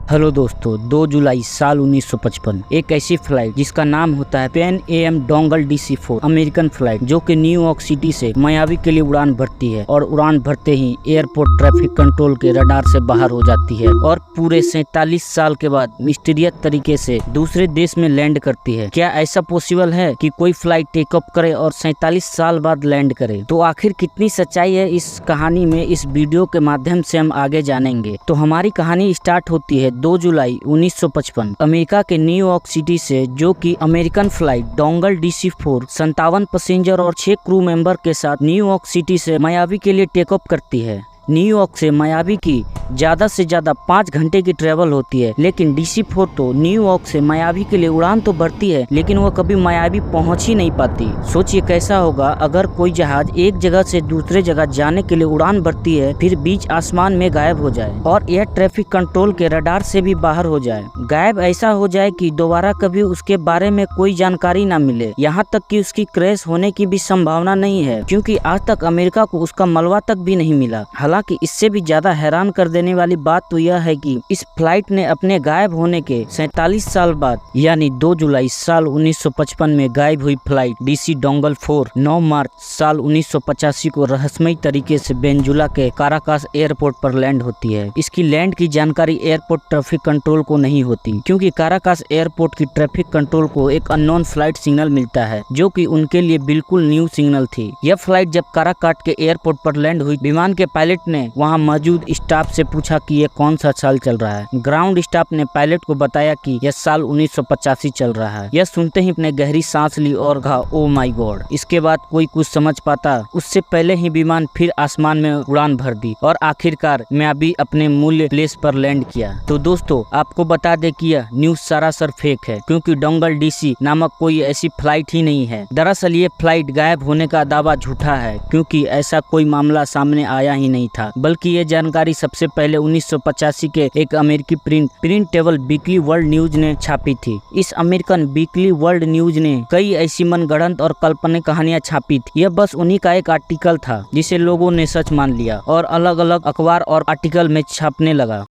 Hello दोस्तों, 2 जुलाई साल 1955 एक ऐसी फ्लाइट जिसका नाम होता है pan AM dongle DC-4 American flight जो कि न्यूयॉर्क सिटी से मायावी के लिए उड़ान भरती है और उड़ान भरते ही एयरपोर्ट ट्रैफिक कंट्रोल के रडार से बाहर हो जाती है और पूरे 47 साल के बाद मिस्टीरियस तरीके से दूसरे देश में लैंड करती है। क्या ऐसा पॉसिबल है कि कोई फ्लाइट टेक ऑफ करे और 47 साल बाद लैंड करे? तो आखिर कितनी सच्चाई है इस कहानी में, इस वीडियो के माध्यम से हम आगे जानेंगे। तो हमारी कहानी स्टार्ट होती है 2 जुलाई 1955 अमेरिका के न्यूयॉर्क सिटी से, जो कि American flight dongle DC-4 57 passenger और 6 क्रू मेंबर के साथ न्यूयॉर्क सिटी से मायावी के लिए टेक ऑफ करती है। न्यूयॉर्क से मायावी की ज्यादा से ज्यादा 5 घंटे की ट्रेवल होती है, लेकिन DC-4 तो न्यूयॉर्क से मायावी के लिए उड़ान तो भरती है लेकिन वह कभी मायावी पहुंच ही नहीं पाती। सोचिए कैसा होगा अगर कोई जहाज एक जगह से दूसरे जगह जाने के लिए उड़ान भरती है फिर बीच आसमान में गायब हो जाए और एयर ट्रैफिक कंट्रोल के रडार से भी बाहर हो जाए। गायब ऐसा हो जाए कि दोबारा कभी उसके बारे में कोई जानकारी न मिले, यहाँ तक कि उसकी क्रैश होने की भी संभावना नहीं है, क्योंकि आज तक अमेरिका को उसका मलबा तक भी नहीं मिला। हालांकि इससे भी ज्यादा हैरान कर देने वाली बात तो यह है कि इस फ्लाइट ने अपने गायब होने के 47 साल बाद यानी 2 जुलाई साल 1955 में गायब हुई फ्लाइट DC डोंगल 4 9 मार्च साल 1985 को रहस्यमयी तरीके से वेनेजुला के काराकास एयरपोर्ट पर लैंड होती है। इसकी लैंड की जानकारी एयरपोर्ट ट्रैफिक कंट्रोल को नहीं होती, क्योंकि काराकास एयरपोर्ट की ट्रैफिक कंट्रोल को एक अननोन फ्लाइट सिग्नल मिलता है जो कि उनके लिए बिल्कुल न्यू सिग्नल थी। यह फ्लाइट जब काराकाट के एयरपोर्ट पर लैंड हुई, विमान के पायलट ने वहां मौजूद स्टाफ से पूछा कि यह कौन सा साल चल रहा है। ग्राउंड स्टाफ ने पायलट को बताया कि यह साल 1985 चल रहा है। यह सुनते ही अपने गहरी सांस ली और कहा, ओ माय गॉड। इसके बाद कोई कुछ समझ पाता उससे पहले ही विमान फिर आसमान में उड़ान भर दी और आखिरकार मायावी अपने मूल प्लेस पर लैंड किया। तो दोस्तों, आपको बता दे कि यह न्यूज सरासर फेक है, क्योंकि डोंगल DC नामक कोई ऐसी फ्लाइट ही नहीं है। दरअसल ये फ्लाइट गायब होने का दावा झूठा है, क्योंकि ऐसा कोई मामला सामने आया ही नहीं था, बल्कि ये जानकारी सबसे पहले 1985 के एक अमेरिकी print table weekly world news ने छापी थी। इस अमेरिकन वीकली वर्ल्ड न्यूज ने कई ऐसी मनगढ़ंत और काल्पनिक कहानियां छापी थी। यह बस उन्हीं का एक आर्टिकल था जिसे लोगों ने सच मान लिया और अलग अलग अखबार और आर्टिकल में छापने लगा।